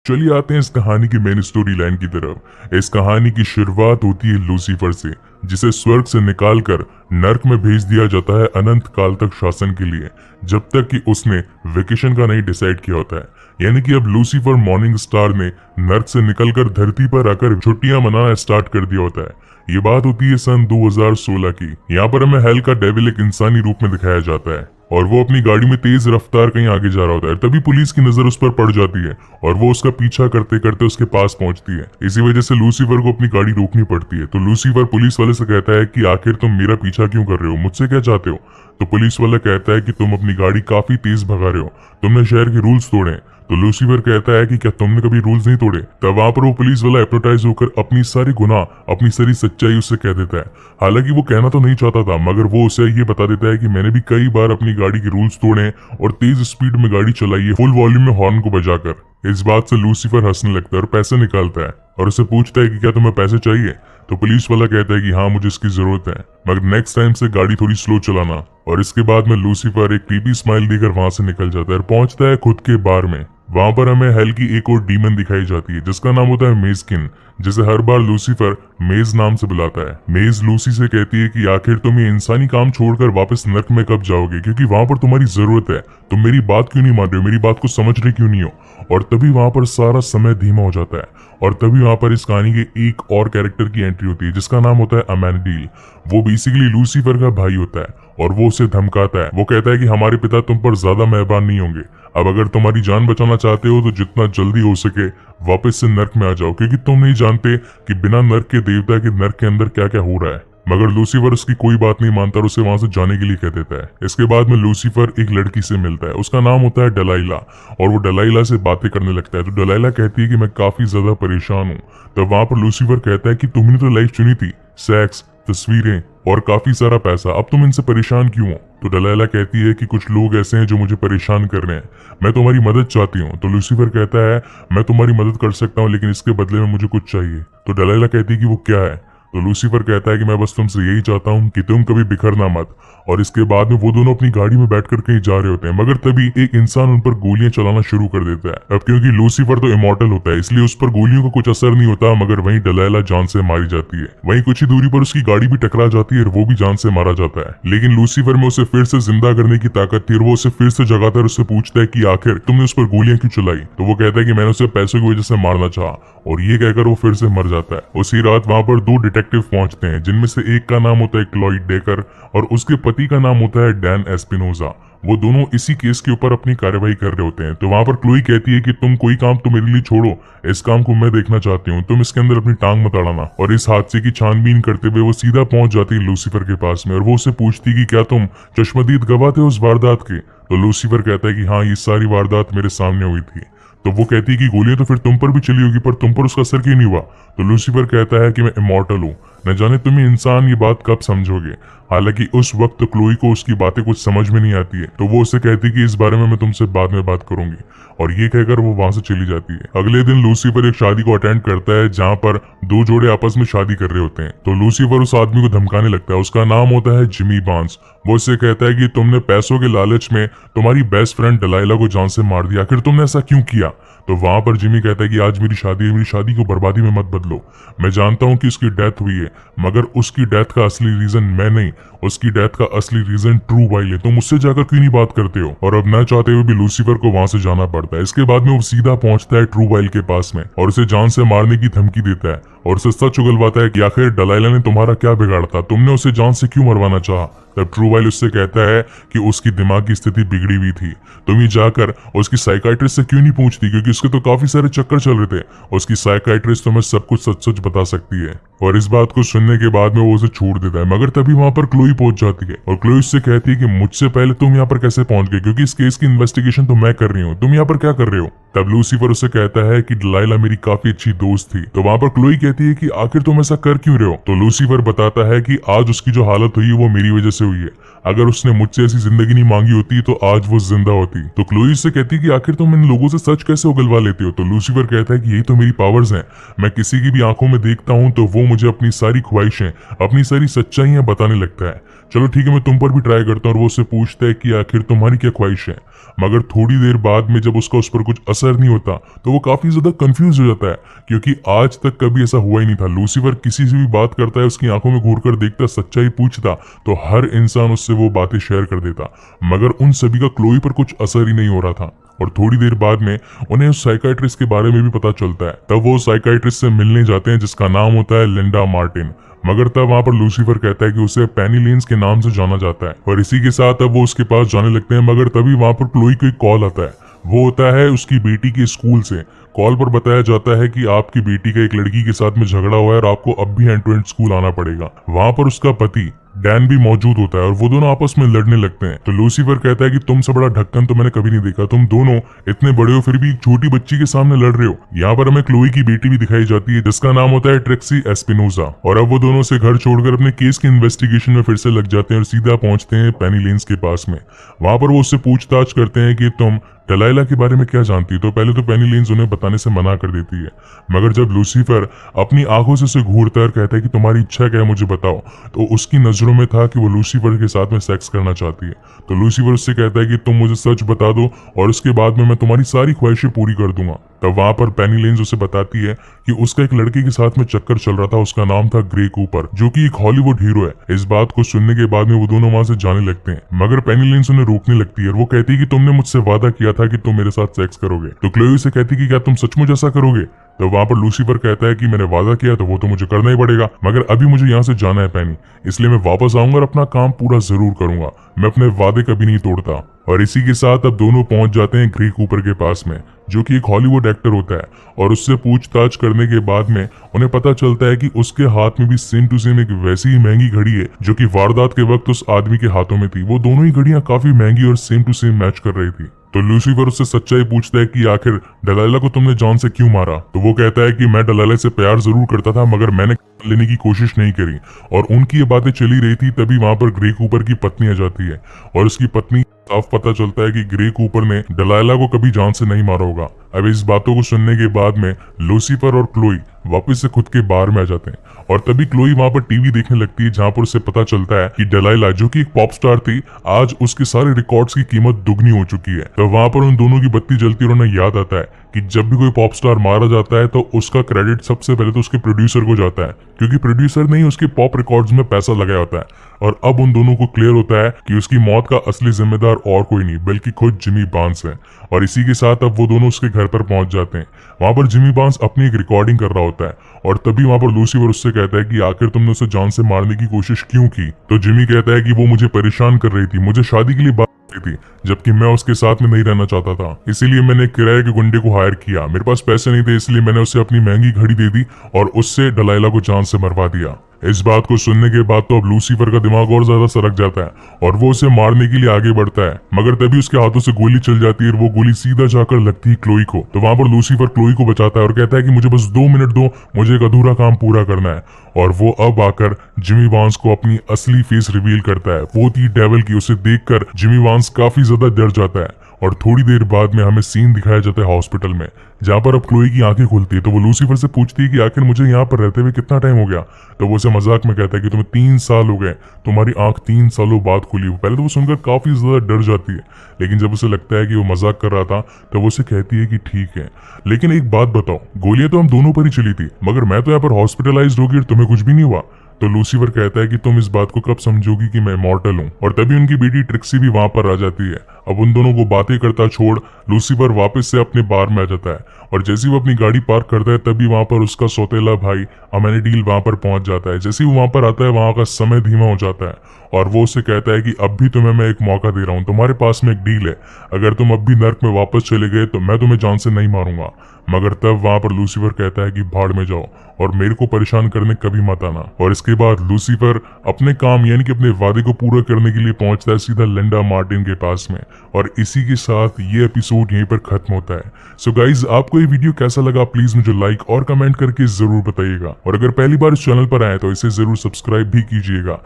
चलिए आते हैं इस कहानी की मेन स्टोरी लाइन की तरफ। इस कहानी की शुरुआत होती है लूसीफर से, जिसे स्वर्ग से निकालकर नर्क में भेज दिया जाता है अनंत काल तक शासन के लिए, जब तक कि उसने वेकेशन का नहीं डिसाइड किया होता है। यानी कि अब लूसीफर मॉर्निंग स्टार ने नर्क से निकलकर धरती पर आकर छुट्टियां मनाना स्टार्ट कर दिया होता है। ये बात होती है सन 2016 की। यहाँ पर हमें हेल का डेविल एक इंसानी रूप में दिखाया जाता है और वो अपनी गाड़ी में तेज रफ्तार कहीं आगे जा रहा होता है। तभी पुलिस की नजर उस पर पड़ जाती है और वो उसका पीछा करते करते उसके पास पहुंचती है। इसी वजह से लूसीफर को अपनी गाड़ी रोकनी पड़ती है। तो लूसीफर पुलिस वाले से कहता है कि आखिर तुम मेरा पीछा क्यों कर रहे हो, मुझसे क्या चाहते हो। तो पुलिस वाला कहता है कि तुम अपनी गाड़ी काफी तेज भगा रहे हो, तुमने शहर के रूल्स तोड़े। तो लूसीफर कहता है कि क्या तुमने कभी रूल्स नहीं तोड़े। तब वहां पर वो पुलिस वाला हिप्नोटाइज होकर अपनी सारी गुनाह, अपनी सारी सच्चाई उससे कह देता है। हालांकि वो कहना तो नहीं चाहता था, मगर वो उसे ये बता देता है कि मैंने भी कई बार अपनी गाड़ी के रूल्स तोड़े और तेज स्पीड में गाड़ी चलाई है, फुल वॉल्यूम में हॉर्न को बजाकर। इस बात से लूसीफर हंसने लगता है और पैसे निकालता है और उसे पूछता है कि क्या तुम्हें पैसे चाहिए। तो पुलिस वाला कहता है कि हाँ, मुझे इसकी जरूरत है, मगर नेक्स्ट टाइम से गाड़ी थोड़ी स्लो चलाना। और इसके बाद में लूसीफर एक क्रीपी स्माइल देकर वहां से निकल जाता है और पहुंचता है खुद के बार में। वहां पर हमें हेल की एक और डीमन दिखाई जाती है, जिसका नाम होता है मेजकिन, जिसे हर बार लूसीफर मेज नाम से बुलाता है। मेज लूसी से कहती है कि आखिर तुम ये इंसानी काम छोड़कर वापस नर्क में कब जाओगे, क्योंकि वहां पर तुम्हारी जरूरत है। तुम मेरी बात क्यों नहीं मान रहे हो, मेरी बात को समझ रहे क्यों नहीं हो। और तभी वहां पर सारा समय धीमा हो जाता है और तभी वहां पर इस कहानी के एक और कैरेक्टर की एंट्री होती है, जिसका नाम होता है अमेंडील। वो बेसिकली लूसीफर का भाई होता है और वो उसे धमकाता है। वो कहता है कि हमारे पिता तुम पर ज्यादा मेहरबान नहीं होंगे, अब अगर तुम्हारी जान बचाना चाहते हो तो जितना जल्दी हो सके वापस से नर्क में आ जाओ, क्योंकि तुम नहीं जानते कि बिना नर्क के देवता के नर्क के अंदर क्या क्या हो रहा है। मगर लूसीफर उसकी कोई बात नहीं मानता और उसे वहां से जाने के लिए कह देता है। इसके बाद में लूसीफर एक लड़की से मिलता है, उसका नाम होता है डलाइला, और वो डलाइला से बातें करने लगता है। तो डलाइला कहती है कि मैं काफी ज्यादा परेशान हूँ। तब वहां पर लूसीफर कहता है कि तुमने तो लाइफ चुनी थी, सेक्स, तस्वीरें और काफी सारा पैसा, अब तुम इनसे परेशान क्यों हो। तो डलाइला कहती है कि कुछ लोग ऐसे हैं जो मुझे परेशान कर रहे हैं, मैं तुम्हारी मदद चाहती हूँ। तो लूसीफर कहता है मैं तुम्हारी मदद कर सकता हूँ, लेकिन इसके बदले में मुझे कुछ चाहिए। तो डलाइला कहती है कि वो क्या है। तो लूसीफर कहता है कि मैं बस तुमसे यही चाहता हूँ कि तुम कभी बिखरना मत। और इसके बाद में वो दोनों अपनी गाड़ी में बैठकर कहीं जा रहे होते हैं, मगर तभी एक इंसान उन पर गोलियां चलाना शुरू कर देता है। अब क्योंकि लूसीफर तो इमॉर्टल होता है, इसलिए उस पर गोलियों का कुछ असर नहीं होता, मगर वहीं डलाइला जान से मारी जाती है। वहीं कुछ ही दूरी पर उसकी गाड़ी भी टकरा जाती है और वो भी जान से मारा जाता है। लेकिन लूसीफर में उसे फिर से जिंदा करने की ताकत थी और वो उसे फिर से जगाता है और उससे पूछता है कि आखिर तुमने उस पर गोलियां क्यों चलाई। तो वो कहता है कि मैंने उसे पैसों की वजह से मारना चाहा, और ये कहकर वो फिर से मर जाता है। उसी रात वहां पर दो डिटेक्टिव पहुंचते हैं, जिनमें से एक का नाम होता है क्लॉइड डेकर और उसके पति का नाम होता है डैन एस्पिनोजा। वो दोनों इसी केस के ऊपर अपनी कार्यवाही कर रहे होते हैं। तो वहां पर क्लोई कहती है कि तुम कोई काम तो मेरे लिए छोड़ो, इस काम को मैं देखना चाहती हूँ, तुम इसके अंदर अपनी टांग मत अड़ाना। और इस हादसे की छानबीन करते हुए वो सीधा पहुंच जाती है लूसीफर के पास में और वो उसे पूछती कि क्या तुम चश्मदीद गवाह थे उस वारदात के। तो लूसीफर कहता है कि हाँ, ये सारी वारदात मेरे सामने हुई थी। तो वो कहती है कि गोलियां तो फिर तुम पर भी चली होगी, पर तुम पर उसका असर क्यों नहीं हुआ। तो लूसीफर कहता है कि मैं इमॉर्टल हूँ, न जाने तुम इंसान ये बात कब समझोगे। हालांकि उस वक्त क्लोई को उसकी बातें कुछ समझ में नहीं आती है, तो वो उसे कहती है कि इस बारे में मैं तुमसे बाद में बात करूंगी, और ये कहकर वो वहां से चली जाती है। अगले दिन लूसीफर एक शादी को अटेंड करता है, जहाँ पर दो जोड़े आपस में शादी कर रहे होते हैं। तो लूसीफर उस आदमी को धमकाने लगता है, उसका नाम होता है जिमी बांस। वो उससे कहता है कि तुमने पैसों के लालच में तुम्हारी बेस्ट फ्रेंड डलाइला को जान से मार दिया, आखिर तुमने ऐसा क्यों किया। तो वहां पर जिमी कहता है कि आज मेरी शादी है, मेरी शादी को बर्बादी में मत बदलो। मैं जानता हूं कि उसकी डेथ हुई है, मगर उसकी डेथ का असली रीजन मैं नहीं, उसकी डेथ का असली रीजन ट्रू वाइल है। तुम मुझसे जाकर क्यों नहीं बात करते हो। और अब न चाहते हुए भी लूसीफर को वहां से जाना पड़ता है। इसके बाद में वो सीधा पहुंचता है ट्रू वाइल के पास में और उसे जान से मारने की धमकी देता है और उसे सच उगलवाता है कि आखिर डलाइला ने तुम्हारा क्या बिगाड़ा था, तुमने उसे जान से क्यों मरवाना चाहा। तब ट्रू वाइल उससे कहता है कि उसकी दिमाग की स्थिति बिगड़ी हुई थी, तुम ही जाकर उसकी साइकाइट्रिस्ट से क्यों नहीं पूछती, क्योंकि उसके तो काफी सारे चक्कर चल रहे थे। उसकी साइकाइट्रिस्ट तुम्हें सब कुछ सच सच बता सकती है। और इस बात को सुनने के बाद में वो उसे छोड़ देता है, मगर तभी वहां पर क्लोई पहुंच जाती है और क्लोई उससे कहती है कि मुझसे पहले तुम यहाँ पर कैसे पहुंच गए, क्योंकि इस केस की इन्वेस्टिगेशन तो मैं कर रही हूँ, तुम यहाँ पर क्या कर रहे हो। तब लूसीफर उसे कहता है कि डलाइला मेरी काफी अच्छी दोस्त थी। तो वहां पर क्लोई कहती कहती है कि आखिर तुम ऐसा कर क्यों रहे हो। तो लूसीफर बताता है कि आज उसकी जो हालत हुई है वो मेरी वजह से हुई है, अगर उसने मुझसे ऐसी जिंदगी नहीं मांगी होती तो आज वो जिंदा होती। तो क्लोई से कहती है कि आखिर तुम इन लोगों से सच कैसे उगलवा लेते हो। तो लूसीफर कहता है कि यही तो मेरी पावर्स हैं, मैं किसी की भी आंखों में देखता हूँ तो वो मुझे अपनी सारी ख्वाहिशें, अपनी सारी सच्चाइयां बताने लगता है। चलो ठीक है, मैं तुम पर भी ट्राई करता हूँ। और वो उससे पूछता है कि आखिर तुम्हारी क्या ख्वाहिश है। मगर थोड़ी देर बाद में जब उसका उस पर कुछ असर नहीं होता तो वो काफी ज्यादा कंफ्यूज हो जाता है, क्योंकि आज तक कभी ऐसा हुआ ही नहीं था। लूसीफर किसी से भी बात करता है, उसकी आंखों में घूर कर देखता, सच्चाई पूछता तो हर इंसान उससे वो बातें शेयर कर देता, मगर उन सभी का क्लोई पर कुछ असर ही नहीं हो रहा था। और थोड़ी देर बाद में उन्हें उस साइकाइट्रिस्ट के बारे में भी पता चलता है। तब वो साइकाइट्रिस्ट से मिलने जाते हैं जिसका नाम होता है लिंडा मार्टिन। मगर तब वहां पर लूसीफर कहता है कि उसे पेनी लेन्स के नाम से जाना जाता है, और इसी के साथ अब वो उसके पास जाने लगते हैं। मगर तभी वहां पर क्लोई को एक कॉल आता है, वो होता है उसकी बेटी के स्कूल से। कॉल पर बताया जाता है कि आपकी बेटी का एक लड़की के साथ में झगड़ा हुआ है और आपको अब भी हैंड टू हैंड स्कूल आना पड़ेगा। वहां पर उसका पति डैन भी मौजूद होता है और वो दोनों आपस में लड़ने लगते हैं। तो लूसीफर कहता है कि तुमसे बड़ा ढक्कन तो मैंने कभी नहीं देखा, तुम दोनों इतने बड़े हो फिर भी एक छोटी बच्ची के सामने लड़ रहे हो। यहाँ पर हमें क्लोई की बेटी भी दिखाई जाती है जिसका नाम होता है ट्रिक्सी एस्पिनोजा। और अब वो दोनों से घर छोड़कर अपने केस के इन्वेस्टिगेशन में फिर से लग जाते हैं और सीधा पहुंचते हैं पेनी लेन्स के पास में। वहां पर वो उससे पूछताछ करते हैं कि तुम डलाइला के बारे में क्या जानती है। तो पहले तो पेनी लेन्स उन्हें बताने से मना कर देती है, मगर जब लूसीफर अपनी आंखों से उसे घूरता है और कहता है कि तुम्हारी इच्छा क्या है मुझे बताओ, तो उसकी नजरों में था कि वो लूसीफर के साथ में सेक्स करना चाहती है। तो लूसीफर उससे कहता है कि तुम मुझे सच बता दो और उसके बाद में मैं तुम्हारी सारी ख्वाहिशें पूरी कर दूंगा। तब वहां पर पेनी लेन्स उसे बताती है कि उसका एक लड़के के साथ में चक्कर चल रहा था, उसका नाम था ग्रे कूपर, जो कि एक हॉलीवुड हीरो है। इस बात को सुनने के बाद में वो दोनों वहां से जाने लगते हैं, मगर पेनी लेन्स उन्हें रोकने लगती है और वो कहती है कि तुमने मुझसे वादा किया था कि तुम मेरे साथ सेक्स करोगे। तो क्लोई से कहती है कि क्या तुम सचमुच ऐसा करोगे। तो वहां पर लूसीफर कहता है कि मैंने वादा किया तो वो तो मुझे करना ही पड़ेगा, मगर अभी मुझे यहाँ से जाना है पेनी, इसलिए मैं वापस आऊंगा और अपना काम पूरा जरूर करूंगा, मैं अपने वादे कभी नहीं तोड़ता। और इसी के साथ अब दोनों पहुंच जाते हैं ग्रे कूपर के पास में, जो कि एक हॉलीवुड एक्टर होता है। और उससे पूछताछ करने के बाद में उन्हें पता चलता है कि उसके हाथ में भी सेम टू सेम एक वैसी ही महंगी घड़ी है जो कि वारदात के वक्त उस आदमी के हाथों में थी। वो दोनों ही घड़ियां काफी महंगी और सेम टू सेम मैच कर रही थी। तो लूसीफर उससे सच्चाई पूछता है कि आखिर डलाइला को तुमने जॉन से क्यों मारा। तो वो कहता है कि मैं डलाइला से प्यार जरूर करता था, मगर मैंने लेने की कोशिश नहीं करी। और उनकी ये बातें चली रही थी, तभी वहां पर ग्रे कूपर की पत्नी आ जाती है और उसकी पत्नी साफ पता चलता है कि ग्रे कूपर ने डलाइला को कभी जान से नहीं मारा होगा। अब इस बातों को सुनने के बाद में लूसीफर और क्लोई वापस से खुद के बार में आ जाते हैं, और तभी क्लोई वहां पर टीवी देखने लगती है, जहां पर उसे पता चलता है कि डलाइला, जो कि एक पॉप स्टार थी, आज उसके सारे रिकॉर्ड्स की कीमत दुगनी हो चुकी है। तो वहां पर उन दोनों की बत्ती जलती है और उन्हें याद आता है कि जब भी कोई पॉप स्टार मारा जाता है तो उसका क्रेडिट सबसे पहले तो उसके प्रोड्यूसर को जाता है, क्योंकि प्रोड्यूसर ने ही उसके पॉप रिकॉर्ड्स में पैसा लगाया होता है। और अब उन दोनों को क्लियर होता है कि उसकी मौत का असली जिम्मेदार और कोई नहीं बल्कि खुद जिमी बार्न्स है। और इसी के साथ अब वो दोनों उसके घर पर पहुंच जाते हैं। वहां पर जिमी बार्न्स अपनी एक रिकॉर्डिंग कर रहा होता है, और तभी वहां पर लूसीफर उससे कहता है कि आखिर तुमने उसे जान से मारने की कोशिश क्यों की। तो जिमी कहता है कि वो मुझे परेशान कर रही थी, मुझे शादी के लिए बात थी, जबकि मैं उसके साथ में नहीं रहना चाहता था, इसीलिए मैंने किराए के गुंडे को हायर किया। मेरे पास पैसे नहीं थे, इसलिए मैंने उसे अपनी महंगी घड़ी दे दी और उससे डलाइला को जान से मरवा दिया। इस बात को सुनने के बाद तो अब लूसीफर का दिमाग और ज्यादा सरक जाता है और वो उसे मारने के लिए आगे बढ़ता है, मगर तभी उसके हाथों से गोली चल जाती है और वो गोली सीधा जाकर लगती है क्लोई को। तो वहां पर लूसीफर क्लोई को बचाता है और कहता है कि मुझे बस 2 मिनट दो, मुझे एक अधूरा काम पूरा करना है। और वो अब आकर जिमी बार्न्स को अपनी असली फेस रिवील करता है, वो थी डेविल की। उसे देखकर जिमी बार्न्स काफी ज्यादा डर जाता है। और थोड़ी देर बाद में हमें सीन दिखाया जाता है हॉस्पिटल में, जहाँ पर अब क्लोई की आंखें खुलती है। तो वो लूसीफर से पूछती है कि आखिर मुझे यहाँ पर रहते हुए कितना टाइम हो गया। तो वो उसे मजाक में कहता है कि तुम्हें 3 साल हो गए, तुम्हारी आंख 3 सालों बाद खुली। पहले तो वो सुनकर काफी ज्यादा डर जाती है, लेकिन जब उसे लगता है कि वो मजाक कर रहा था तो वो उसे कहती है कि ठीक है, लेकिन एक बात बताओ, गोलियां तो हम दोनों पर ही चली थी, मगर मैं तो यहाँ पर हॉस्पिटलाइज्ड हो गई और तुम्हें कुछ भी नहीं हुआ। तो लूसीफर कहता है कि तुम इस बात को कब समझोगी कि मैं इमॉर्टल हूँ। और तभी उनकी बेटी ट्रिक्सी भी वहां पर आ जाती है। अब उन दोनों को बातें करता छोड़ लूसीफर वापस से अपने बार में आ जाता है, और जैसे ही वो अपनी गाड़ी पार्क करता है तभी वहां पर उसका सौतेला भाई अमेनिडील वहां पर पहुंच जाता है। जैसे ही वो वहां पर आता है वहां का समय धीमा हो जाता है, और वो उसे कहता है कि अब भी तुम्हें मैं एक मौका दे रहा हूँ, तुम्हारे पास में एक डील है, अगर तुम अब भी नर्क में वापस चले गए तो मैं तुम्हें जान से नहीं मारूंगा। मगर तब वहां पर लूसीफर कहता है कि भाड़ में जाओ और मेरे को परेशान करने कभी मत आना। और इसके बाद लूसीफर अपने काम यानी कि अपने वादे को पूरा करने के लिए पहुंचता है सीधा लिंडा मार्टिन के पास में, और इसी के साथ ये एपिसोड यहीं पर खत्म होता है। सो गाइज, आपको ये वीडियो कैसा लगा प्लीज मुझे लाइक और कमेंट करके जरूर बताइएगा, और अगर पहली बार इस चैनल पर आए तो इसे जरूर सब्सक्राइब भी कीजिएगा।